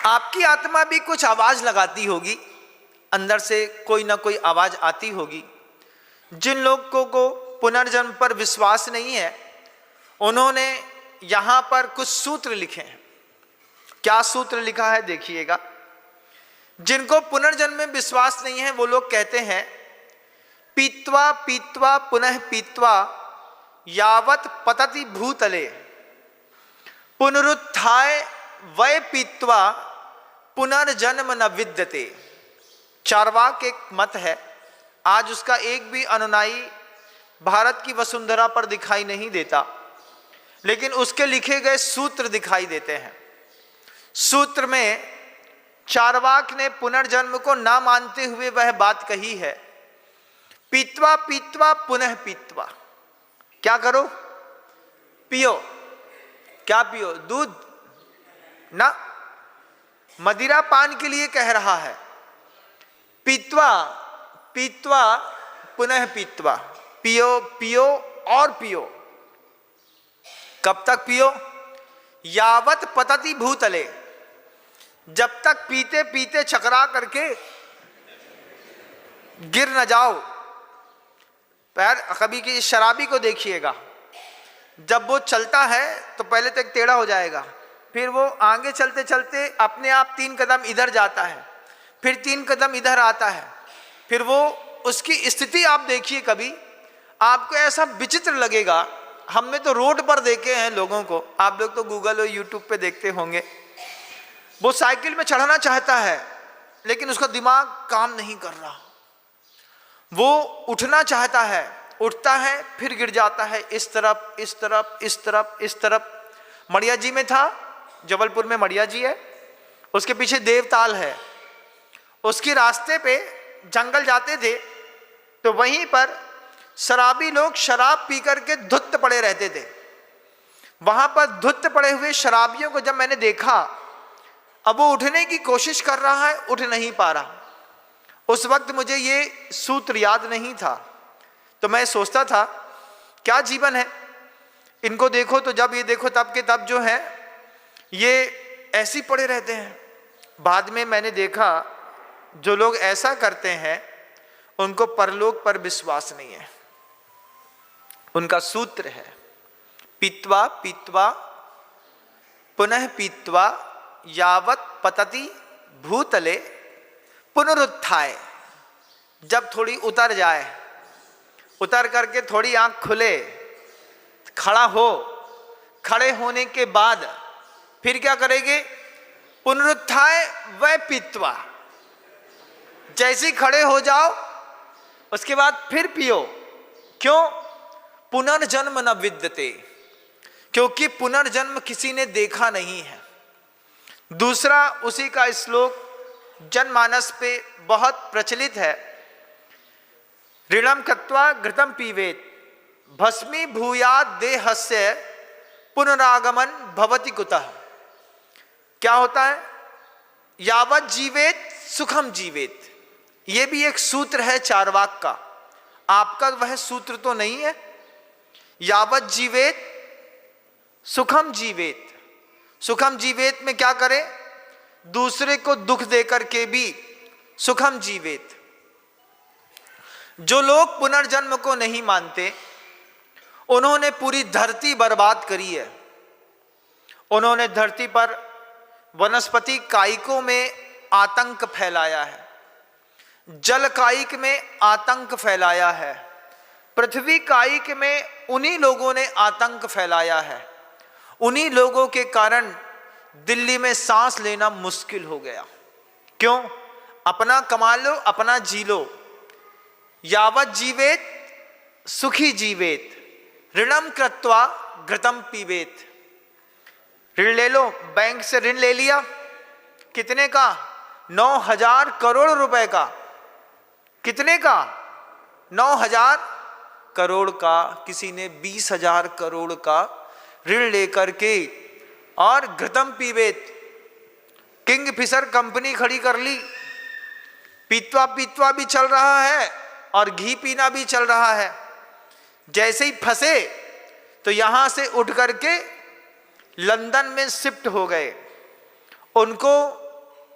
आपकी आत्मा भी कुछ आवाज लगाती होगी, अंदर से कोई ना कोई आवाज आती होगी। जिन लोगों को पुनर्जन्म पर विश्वास नहीं है, उन्होंने यहां पर कुछ सूत्र लिखे हैं। क्या सूत्र लिखा है देखिएगा। जिनको पुनर्जन्म में विश्वास नहीं है वो लोग कहते हैं, पीत्वा पीत्वा पुनः पीत्वा यावत पतति भूतले, पुनरुत्थाय वै पीत्वा पुनर्जन्म न विद्यते। चार्वाक एक मत है, आज उसका एक भी अनुयायी भारत की वसुंधरा पर दिखाई नहीं देता, लेकिन उसके लिखे गए सूत्र दिखाई देते हैं। सूत्र में चार्वाक ने पुनर्जन्म को ना मानते हुए वह बात कही है, पीत्वा पीत्वा पुनः पीत्वा। क्या करो? पियो। क्या पियो? दूध ना, मदिरा पान के लिए कह रहा है। पीत्वा पीत्वा पुनः पीत्वा, पियो पियो और पियो। कब तक पियो? यावत पतति भूतले, जब तक पीते पीते चकरा करके गिर न जाओ। पैर कभी की शराबी को देखिएगा, जब वो चलता है तो पहले तो एक टेढ़ा हो जाएगा, फिर वो आगे चलते चलते अपने आप 3 कदम इधर जाता है, फिर 3 कदम इधर आता है, फिर वो उसकी स्थिति आप देखिए, कभी आपको ऐसा विचित्र लगेगा। हमने तो रोड पर देखे हैं लोगों को, आप लोग तो गूगल और यूट्यूब पे देखते होंगे। वो साइकिल में चढ़ना चाहता है लेकिन उसका दिमाग काम नहीं कर रहा। वो उठना चाहता है, उठता है फिर गिर जाता है, इस तरफ इस तरफ इस तरफ इस तरफ। मड़िया जी में था, जबलपुर में मड़िया जी है, उसके पीछे देवताल है। उसके रास्ते पे जंगल जाते थे तो वहीं पर शराबी लोग शराब पी करके धुत पड़े रहते थे। वहां पर धुत पड़े हुए शराबियों को जब मैंने देखा, अब वो उठने की कोशिश कर रहा है, उठ नहीं पा रहा। उस वक्त मुझे ये सूत्र याद नहीं था, तो मैं सोचता था क्या जीवन है। इनको देखो तो जब ये देखो तब के तब जो है ये ऐसे पड़े रहते हैं। बाद में मैंने देखा जो लोग ऐसा करते हैं उनको परलोक पर विश्वास नहीं है। उनका सूत्र है, पीत्वा पीत्वा पुनः पीत्वा यावत पतति भूतले पुनरुत्थाय। जब थोड़ी उतर जाए, उतर करके थोड़ी आंख खुले, खड़ा हो, खड़े होने के बाद फिर क्या करेंगे? पुनरुत्थाय वै पीत्वा। जैसे खड़े हो जाओ उसके बाद फिर पियो। क्यों? पुनर्जन्म न विद्यते, क्योंकि पुनर्जन्म किसी ने देखा नहीं है। दूसरा उसी का श्लोक जनमानस पे बहुत प्रचलित है, ऋणम कृत्वा घृतम पीवेत भस्मी भूयात् देहस्य पुनरागमन भवति कुतः। क्या होता है? यावत जीवेत सुखम जीवेत। ये भी एक सूत्र है चार्वाक का, आपका वह सूत्र तो नहीं है। यावत जीवेत सुखम जीवेत। सुखम जीवेत में क्या करें? दूसरे को दुख देकर के भी सुखम जीवेत। जो लोग पुनर्जन्म को नहीं मानते उन्होंने पूरी धरती बर्बाद करी है। उन्होंने धरती पर वनस्पति कायिकों में आतंक फैलाया है, जल कायिक में आतंक फैलाया है, पृथ्वी कायिक में उन्हीं लोगों ने आतंक फैलाया है। उन्हीं लोगों के कारण दिल्ली में सांस लेना मुश्किल हो गया। क्यों? अपना कमा लो, अपना जी लो। यावत जीवेत सुखी जीवेत, ऋणम कृत्वा घृतम पीवेत। ऋण ले लो, बैंक से ऋण ले लिया, कितने का? 9,000 करोड़ रुपए का। कितने का? 9,000 करोड़ का। किसी ने 20,000 करोड़ का ऋण लेकर के और घृतम पीवेत, किंग फिशर कंपनी खड़ी कर ली। पीतवा पीतवा भी चल रहा है और घी पीना भी चल रहा है। जैसे ही फंसे तो यहां से उठ करके लंदन में शिफ्ट हो गए। उनको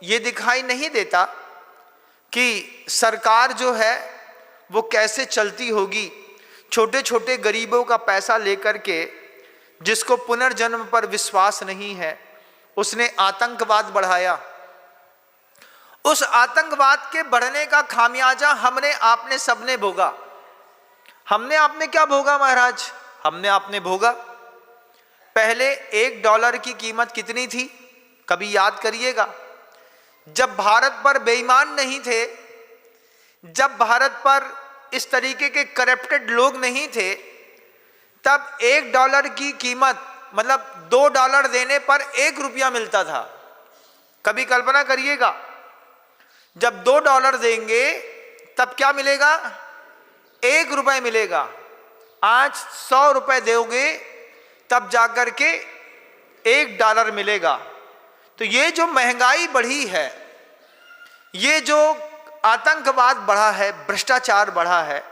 ये दिखाई नहीं देता कि सरकार जो है वो कैसे चलती होगी। छोटे छोटे गरीबों का पैसा लेकर के, जिसको पुनर्जन्म पर विश्वास नहीं है, उसने आतंकवाद बढ़ाया। उस आतंकवाद के बढ़ने का खामियाजा हमने आपने सबने भोगा। हमने आपने क्या भोगा महाराज? हमने आपने भोगा। पहले $1 की कीमत कितनी थी? कभी याद करिएगा। जब भारत पर बेईमान नहीं थे, जब भारत पर इस तरीके के करप्टेड लोग नहीं थे, तब $1 की कीमत मतलब $2 देने पर ₹1 मिलता था। कभी कल्पना करिएगा, जब $2 देंगे तब क्या मिलेगा? ₹1 मिलेगा। आज ₹100 दोगे तब जाकर के $1 मिलेगा। तो ये जो महंगाई बढ़ी है, ये जो आतंकवाद बढ़ा है, भ्रष्टाचार बढ़ा है,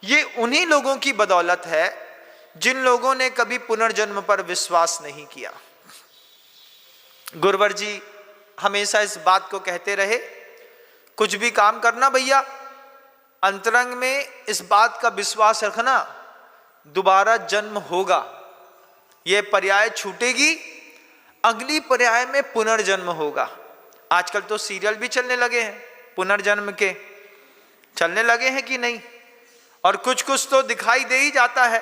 ये उन्हीं लोगों की बदौलत है जिन लोगों ने कभी पुनर्जन्म पर विश्वास नहीं किया। गुरुवर जी हमेशा इस बात को कहते रहे, कुछ भी काम करना भैया, अंतरंग में इस बात का विश्वास रखना, दोबारा जन्म होगा। यह पर्याय छूटेगी, अगली पर्याय में पुनर्जन्म होगा। आजकल तो सीरियल भी चलने लगे हैं, पुनर्जन्म के चलने लगे हैं कि नहीं? और कुछ कुछ तो दिखाई दे ही जाता है।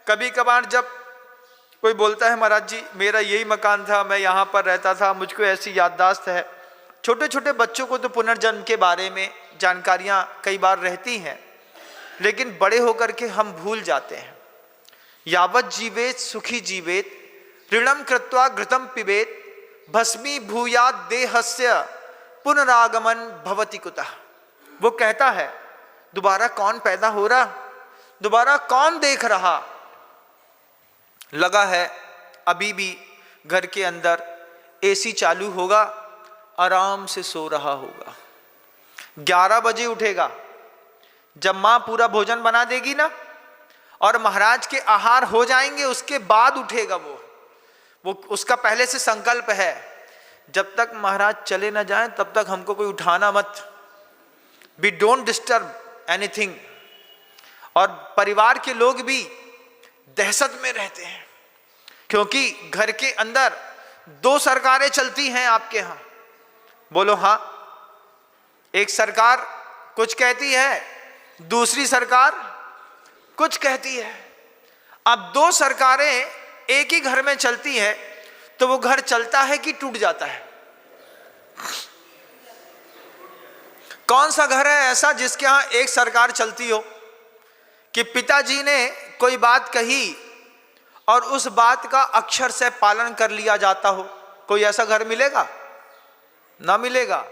कभी कभार जब कोई बोलता है महाराज जी मेरा यही मकान था, मैं यहाँ पर रहता था, मुझको ऐसी याददाश्त है। छोटे छोटे बच्चों को तो पुनर्जन्म के बारे में जानकारियाँ कई बार रहती हैं, लेकिन बड़े होकर के हम भूल जाते हैं। यावत जीवेत सुखी जीवेत, ऋणम कृत्वा घृतम पिबेत, भस्मी भूयात देहस्य पुनरागमन भवति कुतः। वो कहता है दोबारा कौन पैदा हो रहा, दोबारा कौन देख रहा। लगा है अभी भी घर के अंदर एसी चालू होगा, आराम से सो रहा होगा। 11 बजे उठेगा, जब माँ पूरा भोजन बना देगी ना और महाराज के आहार हो जाएंगे, उसके बाद उठेगा वो उसका पहले से संकल्प है, जब तक महाराज चले ना जाएं तब तक हमको कोई उठाना मत, वी डोंट डिस्टर्ब एनीथिंग। और परिवार के लोग भी दहशत में रहते हैं, क्योंकि घर के अंदर 2 सरकारें चलती हैं आपके यहाँ। बोलो हाँ। एक सरकार कुछ कहती है, दूसरी सरकार कुछ कहती है। अब 2 सरकारें एक ही घर में चलती है, तो वो घर चलता है कि टूट जाता है? कौन सा घर है ऐसा जिसके यहां एक सरकार चलती हो कि पिताजी ने कोई बात कही और उस बात का अक्षर से पालन कर लिया जाता हो? कोई ऐसा घर मिलेगा? ना मिलेगा।